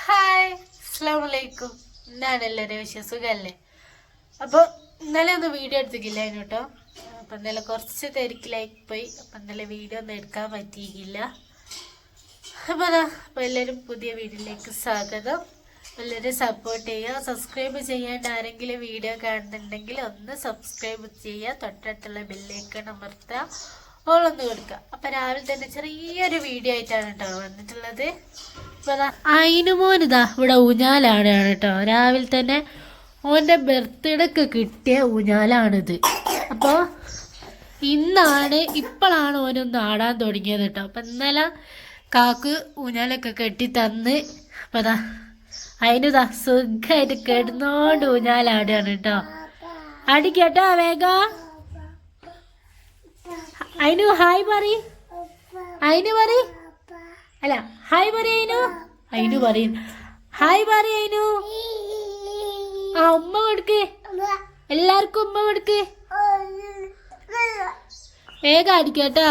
Hi അസ്സലാമലൈക്കും. എന്താണ് എല്ലാവരും വിശേഷം? സുഖമല്ലേ? അപ്പോൾ ഇന്നലെ ഒന്ന് വീഡിയോ എടുത്തിട്ടില്ലായിരുന്നു കേട്ടോ. അപ്പം ഇന്നലെ കുറച്ച് തിരക്കിലായി പോയി. അപ്പം ഇന്നലെ വീഡിയോ ഒന്നും എടുക്കാൻ പറ്റിയില്ല. അപ്പോൾ എല്ലാവരും പുതിയ വീഡിയോയിലേക്ക് സ്വാഗതം. എല്ലാവരും സപ്പോർട്ട് ചെയ്യുക. സബ്സ്ക്രൈബ് ചെയ്യാണ്ട് ആരെങ്കിലും വീഡിയോ കാണുന്നുണ്ടെങ്കിൽ ഒന്ന് സബ്സ്ക്രൈബ് ചെയ്യുക. തൊട്ടടുത്തുള്ള ബെല്ലൈക്കൺ അമർത്തുക, ഓളൊന്ന് കൊടുക്കുക. അപ്പം രാവിലെ തന്നെ ചെറിയൊരു വീഡിയോ ആയിട്ടാണ് കേട്ടോ വന്നിട്ടുള്ളത്. അപ്പോൾ അതിനുമോൻ ഇതാ ഇവിടെ ഊഞ്ഞാലാണ് കേട്ടോ. രാവിലെ തന്നെ ഓൻ്റെ ബർത്ത്ഡേക്ക് കിട്ടിയ ഊഞ്ഞാലാണിത്. അപ്പോൾ ഇപ്പോഴാണ് ഓനൊന്ന് ആടാൻ തുടങ്ങിയത് കേട്ടോ. അപ്പം ഇന്നലെ കാക്ക് ഊഞ്ഞാലൊക്കെ കെട്ടി തന്ന് അപ്പം അതാ അതിനിതാ സുഖമായിട്ട് കിടന്നോണ്ട് ഊഞ്ഞാലാടുകയാണ് കേട്ടോ. അടിക്കട്ടോ വേഗം. അതിനു ഹായ് പറ. അതിന് പറ. അല്ല ഹായ് പറ. അതിനു പറയും ഹായ് പറ. അതിനു ആ ഉമ്മ കൊടുക്ക്. എല്ലാവർക്കും ഉമ്മ കൊടുക്ക്. വേഗം അടിക്കട്ടോ.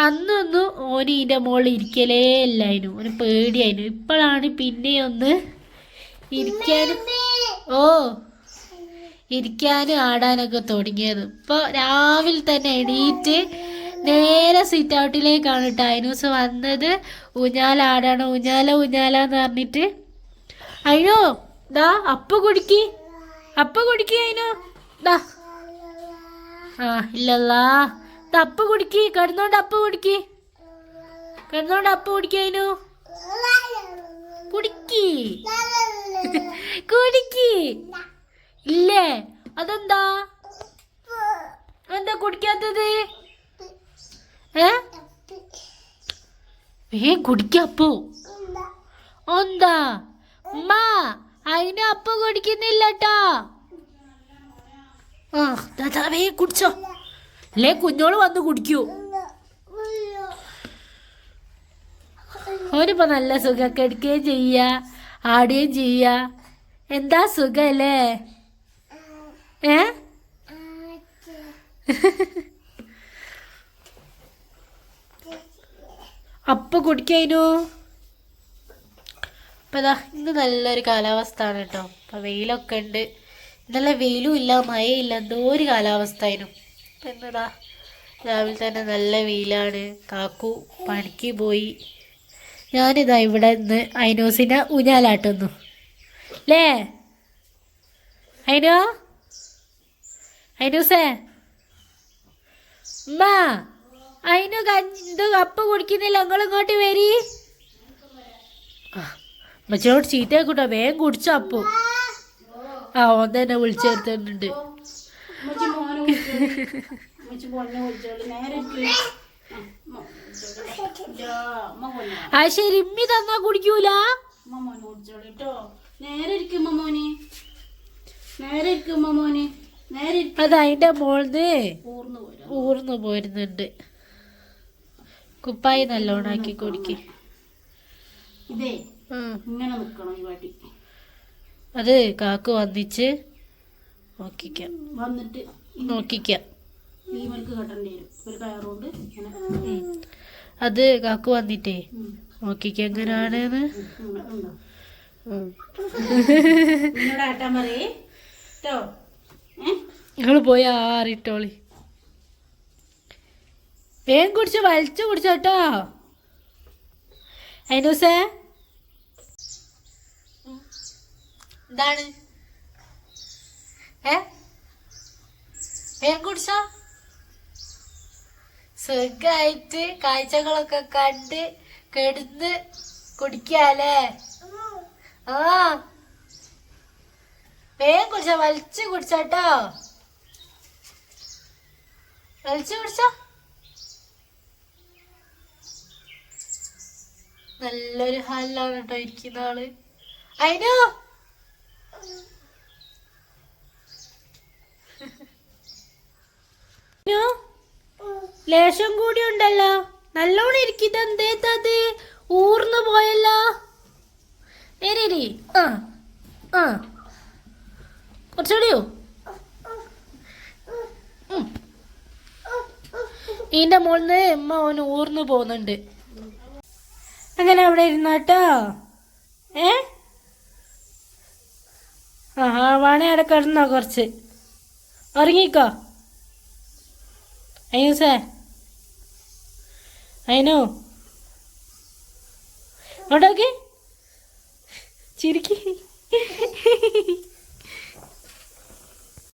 അന്നൊന്നും ഓന് ഇതിൻ്റെ മുകളിൽ ഇരിക്കലേ ഇല്ലായിരുന്നു. ഓന് പേടിയായിരുന്നു. ഇപ്പോഴാണ് പിന്നെ ഒന്ന് ഇരിക്കാനും ആടാനൊക്കെ തുടങ്ങിയത്. ഇപ്പോൾ രാവിലെ തന്നെ എണീറ്റ് നേരെ സിറ്റ് ഔട്ടിലേക്കാണ് കേട്ടോ അയിനൂസ് വന്നത്. ഊഞ്ഞാലാടാണ് ഊഞ്ഞാലാന്ന് പറഞ്ഞിട്ട്. അയിനോ ദാ അപ്പ കുടിക്ക് അയിനോ ദാ. ആ ഇല്ലല്ലാ അപ്പ കുടിക്ക്. കിടന്നോണ്ട് അപ്പ കുടിക്ക്. അതിനു കുടിക്ക്. ഇല്ലേ അതെന്താ കുടിക്കാത്തത്? കുടിക്കപ്പോ എന്താ ഉമ്മ അതിന് അപ്പ കുടിക്കുന്നില്ലട്ടോ. കുടിച്ചോ അല്ലേ കുഞ്ഞോള് വന്ന് കുടിക്കൂ. ഓനിപ്പോ നല്ല സുഖം കിടക്കുകയും ചെയ്യാ ആടുകയും ചെയ്യാ. എന്താ സുഖല്ലേ? അപ്പ കുടിക്കാനു. അപ്പം ഇതാ ഇന്ന് നല്ലൊരു കാലാവസ്ഥ ആണ് കേട്ടോ. അപ്പം വെയിലൊക്കെ ഉണ്ട്. ഇന്നലെ വെയിലും ഇല്ല മഴയില്ല, എന്തോ ഒരു കാലാവസ്ഥ ആയിരുന്നു. അപ്പം എന്നതാ രാവിലെ തന്നെ നല്ല വെയിലാണ്. കാക്കു പണിക്ക് പോയി. ഞാനിതാ ഇവിടെ നിന്ന് അയിനൂസിനെ ഊഞ്ഞാലാട്ടുന്നു അല്ലേ അയിനൂസേ. ഉമ്മ അതിനു ഇത് അപ്പ കുടിക്കുന്നില്ല. നിങ്ങൾ ഇങ്ങോട്ട് വരി. മച്ചോട് ചീത്തയാക്കൂട്ടോ. വേഗം കുടിച്ചോ അപ്പു. ആ ഓൻ തന്നെ വിളിച്ചെടുത്തിട്ടുണ്ട്. ആ ശരി ഇമ്മി തന്നാ കുടിക്കൂല. അത് അതിന്റെ മോളിന്ന് ഊർന്നു പോരുന്നുണ്ട്. കുപ്പായി നല്ലോണാക്കി കുടിക്ക്. അത് കാക്കു വന്നിച്ച് നോക്കിക്കാം. അത് കാക്കു വന്നിട്ടേ നോക്കിക്ക എങ്ങനാണെന്ന്. നിങ്ങൾ പോയി ആറിട്ടോളി. വേഗം കുടിച്ച് വലിച്ചു കുടിച്ചോട്ടോ അയിനൂസേ. എന്താണ് വേഗം കുടിച്ചോ. സുഖായിട്ട് കാഴ്ചകളൊക്കെ കണ്ട് കിടന്ന് കുടിക്കാല്ലേ. ആ വേഗം കുടിച്ചോ. വലിച്ചു കുടിച്ചോട്ടോ. വലിച്ചു കുടിച്ചോ. നല്ലൊരു ഹാലിലാണ് കേട്ടോ ഇരിക്കുന്ന ആള്. അതിനോ ലേശം കൂടി ഉണ്ടല്ലോ. നല്ലോണം ഇരിക്കുന്നത് എന്തേത്തത് ഊർന്നു പോയല്ലോ. നേരെ കുറച്ചുകൂടിയോ. ഇതിന്റെ മുകളിൽ ഉമ്മ ഓന് ഊർന്നു പോകുന്നുണ്ട്. അങ്ങനെ അവിടെ ഇരുന്നാട്ടോ. ഏ ആ വേണേ അവിടെ കിടന്നോ കുറച്ച്. ഉറങ്ങിക്കോ അയ്യൂസേ. അയിനോ ഇങ്ങോട്ടോക്ക് ചിരിക്ക്.